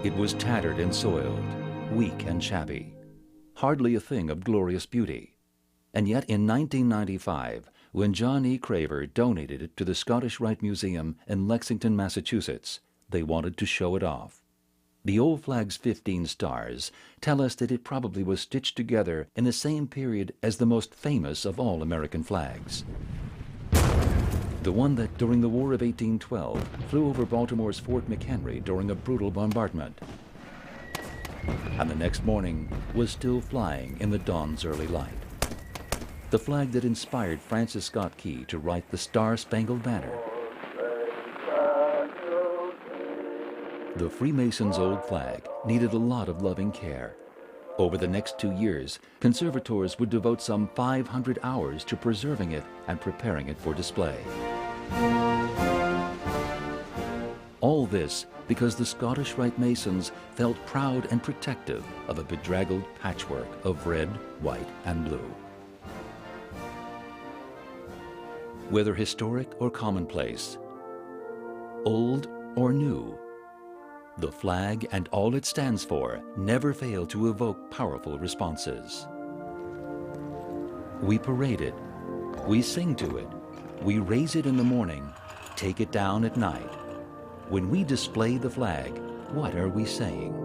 It was tattered and soiled, weak and shabby, hardly a thing of glorious beauty. And yet in 1995, when John E. Craver donated it to the Scottish Rite Museum in Lexington, Massachusetts, they wanted to show it off. The old flag's 15 stars tell us that it probably was stitched together in the same period as the most famous of all American flags. The one that, during the War of 1812, flew over Baltimore's Fort McHenry during a brutal bombardment, and the next morning was still flying in the dawn's early light. The flag that inspired Francis Scott Key to write the Star-Spangled Banner. The Freemasons' old flag needed a lot of loving care. Over the next 2 years, conservators would devote some 500 hours to preserving it and preparing it for display. All this because the Scottish Rite Masons felt proud and protective of a bedraggled patchwork of red, white, and blue. Whether historic or commonplace, old or new, the flag and all it stands for never fail to evoke powerful responses. We parade it, we sing to it, we raise it in the morning, take it down at night. When we display the flag, what are we saying?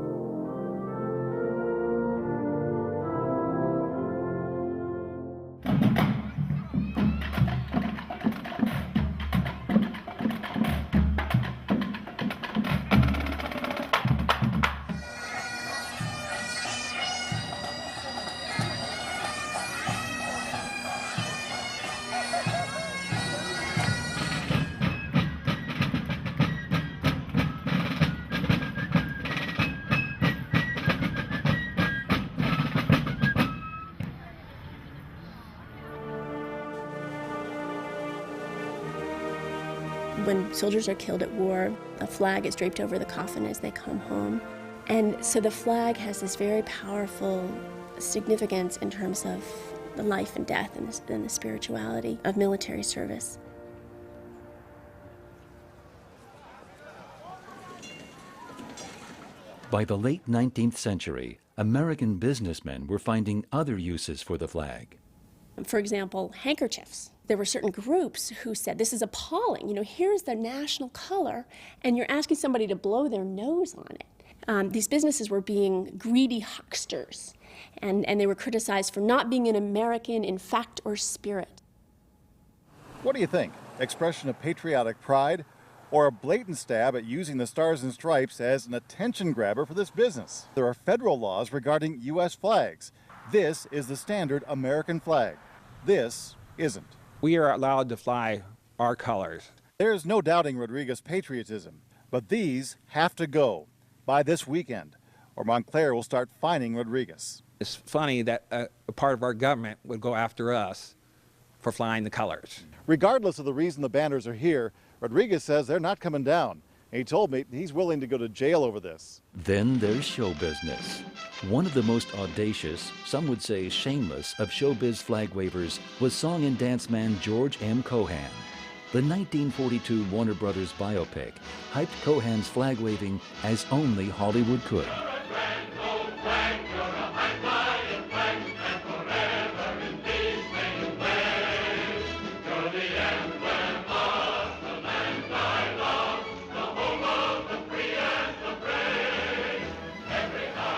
When soldiers are killed at war, a flag is draped over the coffin as they come home. And so the flag has this very powerful significance in terms of the life and death and the spirituality of military service. By the late 19th century, American businessmen were finding other uses for the flag. For example, handkerchiefs. There were certain groups who said, this is appalling. You know, here's the national color, and you're asking somebody to blow their nose on it. These businesses were being greedy hucksters, and they were criticized for not being an American in fact or spirit. What do you think? Expression of patriotic pride, or a blatant stab at using the stars and stripes as an attention grabber for this business? There are federal laws regarding U.S. flags. This is the standard American flag. This isn't. We are allowed to fly our colors. There's no doubting Rodriguez' patriotism, but these have to go by this weekend, or Montclair will start fining Rodriguez. It's funny that a part of our government would go after us for flying the colors. Regardless of the reason the banners are here, Rodriguez says they're not coming down. He told me he's willing to go to jail over this. Then there's show business. One of the most audacious, some would say shameless, of showbiz flag wavers was song and dance man George M. Cohan. The 1942 Warner Brothers biopic hyped Cohan's flag waving as only Hollywood could.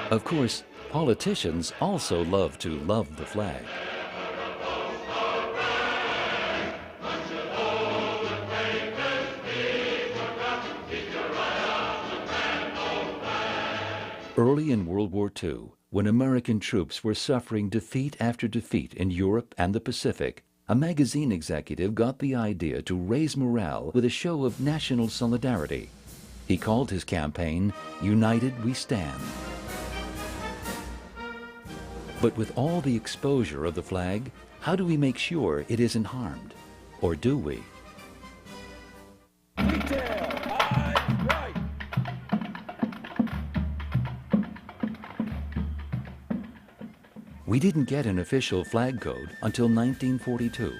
Of course, politicians also love to love the flag. Early in World War II, when American troops were suffering defeat after defeat in Europe and the Pacific, a magazine executive got the idea to raise morale with a show of national solidarity. He called his campaign, "United We Stand." But with all the exposure of the flag, how do we make sure it isn't harmed? Or do we? We didn't get an official flag code until 1942.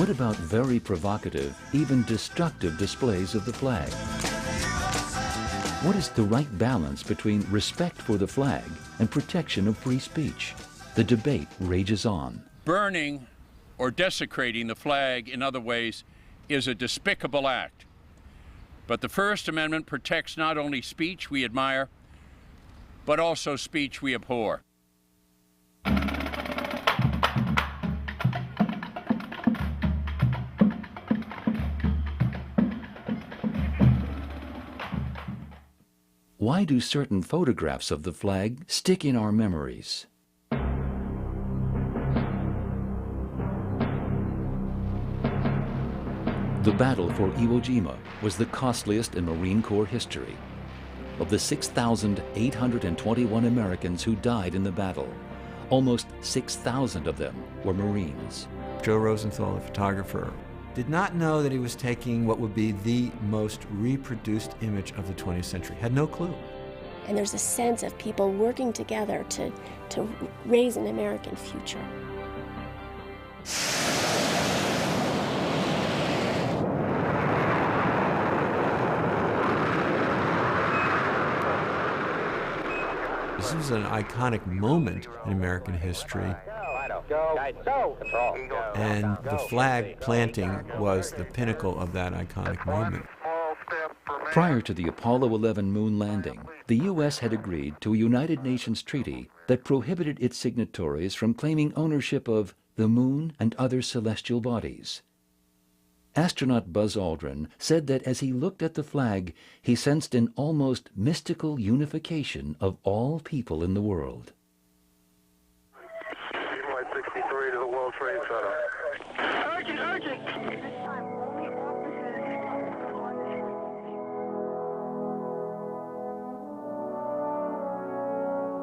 What about very provocative, even destructive displays of the flag? What is the right balance between respect for the flag and protection of free speech? The debate rages on. Burning or desecrating the flag in other ways is a despicable act. But the First Amendment protects not only speech we admire, but also speech we abhor. Why do certain photographs of the flag stick in our memories? The battle for Iwo Jima was the costliest in Marine Corps history. Of the 6,821 Americans who died in the battle, almost 6,000 of them were Marines. Joe Rosenthal, the photographer, did not know that he was taking what would be the most reproduced image of the 20th century. Had no clue. And there's a sense of people working together to raise an American future. This was an iconic moment in American history. And the flag planting was the pinnacle of that iconic moment. Prior to the Apollo 11 moon landing, the U.S. had agreed to a United Nations treaty that prohibited its signatories from claiming ownership of the moon and other celestial bodies. Astronaut Buzz Aldrin said that as he looked at the flag, he sensed an almost mystical unification of all people in the world. Flight 63 to the World Trade Center. Urgent, urgent!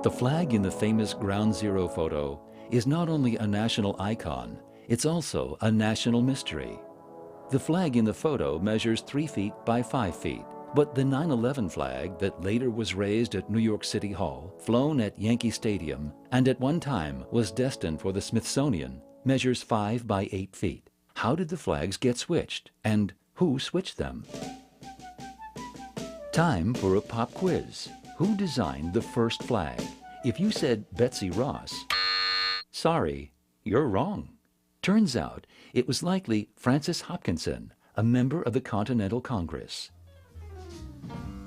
The flag in the famous Ground Zero photo is not only a national icon, it's also a national mystery. The flag in the photo measures 3 feet by 5 feet, but the 9/11 flag that later was raised at New York City Hall, flown at Yankee Stadium, and at one time was destined for the Smithsonian, measures 5 by 8 feet. How did the flags get switched, and who switched them? Time for a pop quiz. Who designed the first flag? If you said Betsy Ross, sorry, you're wrong. Turns out it was likely Francis Hopkinson, a member of the Continental Congress.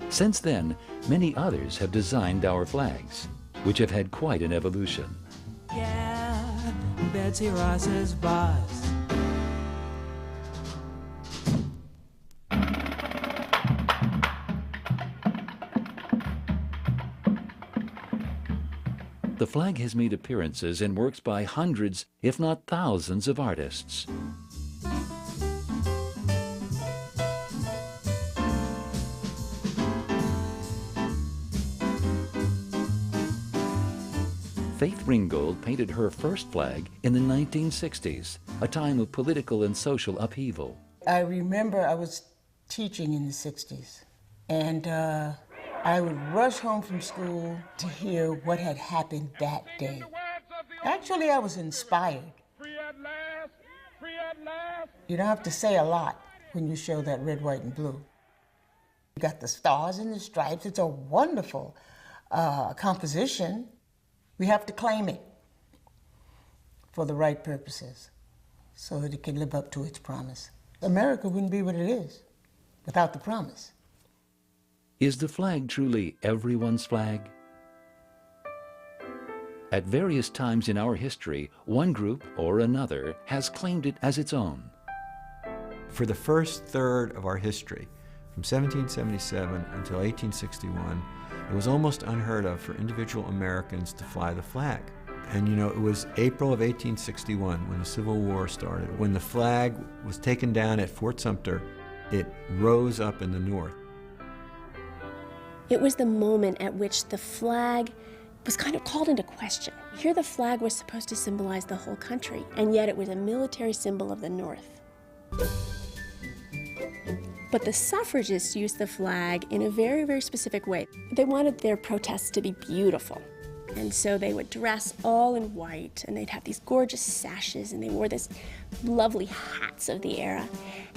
Since then, many others have designed our flags, which have had quite an evolution. Yeah, Betsy Ross's boss. The flag has made appearances in works by hundreds, if not thousands, of artists. Faith Ringgold painted her first flag in the 1960s, a time of political and social upheaval. I remember I was teaching in the 60s, and I would rush home from school to hear what had happened that day. Actually, I was inspired. You don't have to say a lot when you show that red, white, and blue. You got the stars and the stripes. It's a wonderful composition. We have to claim it for the right purposes so that it can live up to its promise. America wouldn't be what it is without the promise. Is the flag truly everyone's flag? At various times in our history, one group or another has claimed it as its own. For the first third of our history, from 1777 until 1861, it was almost unheard of for individual Americans to fly the flag. And you know, it was April of 1861 when the Civil War started. When the flag was taken down at Fort Sumter, it rose up in the north. It was the moment at which the flag was kind of called into question. Here the flag was supposed to symbolize the whole country, and yet it was a military symbol of the North. But the suffragists used the flag in a very, very specific way. They wanted their protests to be beautiful. And so they would dress all in white, and they'd have these gorgeous sashes, and they wore this lovely hats of the era.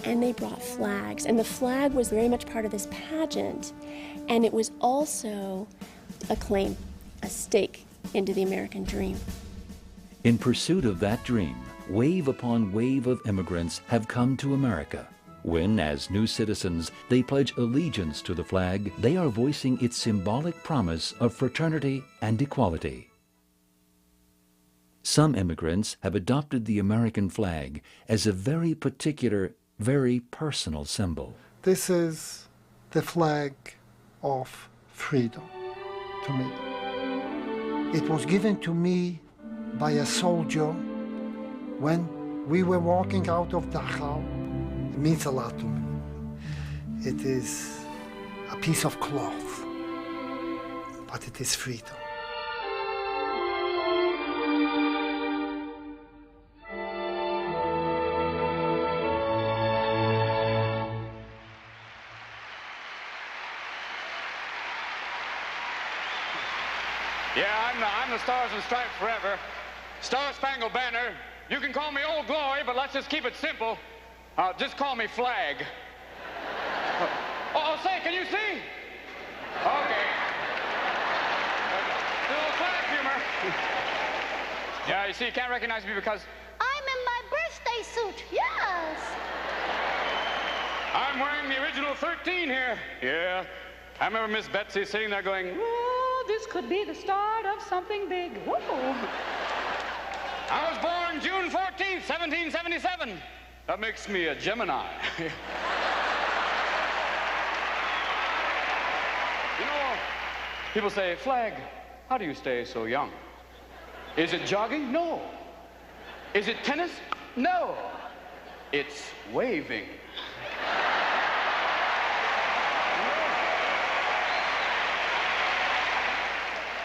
And they brought flags, and the flag was very much part of this pageant. And it was also a claim, a stake into the American dream. In pursuit of that dream, wave upon wave of immigrants have come to America. When, as new citizens, they pledge allegiance to the flag, they are voicing its symbolic promise of fraternity and equality. Some immigrants have adopted the American flag as a very particular, very personal symbol. This is the flag of freedom to me. It was given to me by a soldier when we were walking out of Dachau. It means a lot to me. It is a piece of cloth, but it is freedom. Yeah, I'm the Stars and Stripes forever. Star Spangled Banner. You can call me Old Glory, but let's just keep it simple. Just call me Flag. Oh, say, can you see? Okay. A little flag humor. Yeah, you see, you can't recognize me because I'm in my birthday suit, yes. I'm wearing the original 13 here. Yeah. I remember Miss Betsy sitting there going, Oh, this could be the start of something big. Whoa. I was born June 14th, 1777. That makes me a Gemini. You know, people say, Flag, how do you stay so young? Is it jogging? No. Is it tennis? No. It's waving.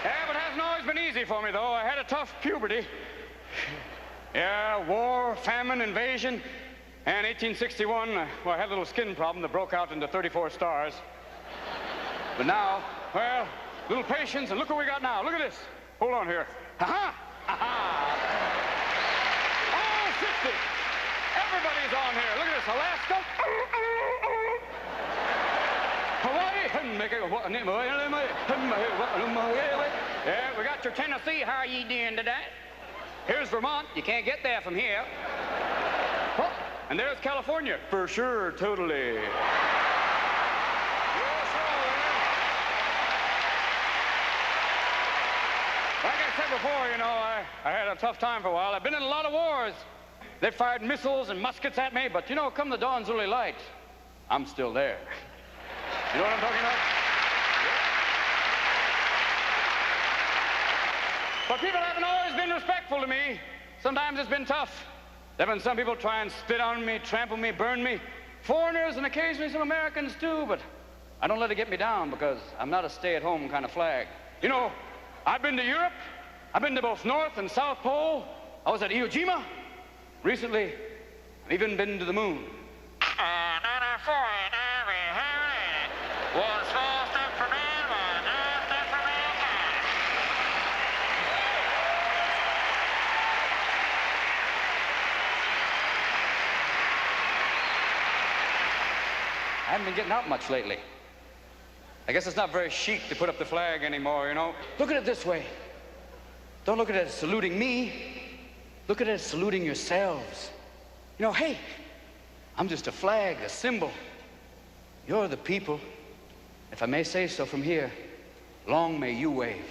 Yeah, but it hasn't always been easy for me, though. I had a tough puberty. Yeah, war, famine, invasion. And 1861, well, I had a little skin problem that broke out into 34 stars. But now, well, little patience, and look what we got now. Look at this. Hold on here. Ha-ha! Ha-ha! Oh, 60! Everybody's on here. Look at this. Alaska. Hawaii. Yeah, we got your Tennessee. How are you doing today? Here's Vermont. You can't get there from here. Oh, and there's California. For sure, totally. Yes, like I said before, you know, I had a tough time for a while. I've been in a lot of wars. They fired missiles and muskets at me, but you know, come the dawn's early light, I'm still there. You know what I'm talking about? But people haven't always been respectful to me. Sometimes it's been tough. There have been some people try and spit on me, trample me, burn me. Foreigners and occasionally some Americans too, but I don't let it get me down because I'm not a stay-at-home kind of flag. You know, I've been to Europe. I've been to both North and South Pole. I was at Iwo Jima. Recently, I've even been to the moon. One small step for man, one giant step for mankind. I haven't been getting out much lately. I guess it's not very chic to put up the flag anymore, you know. Look at it this way. Don't look at it as saluting me. Look at it as saluting yourselves. You know, hey, I'm just a flag, a symbol. You're the people. If I may say so from here, long may you wave.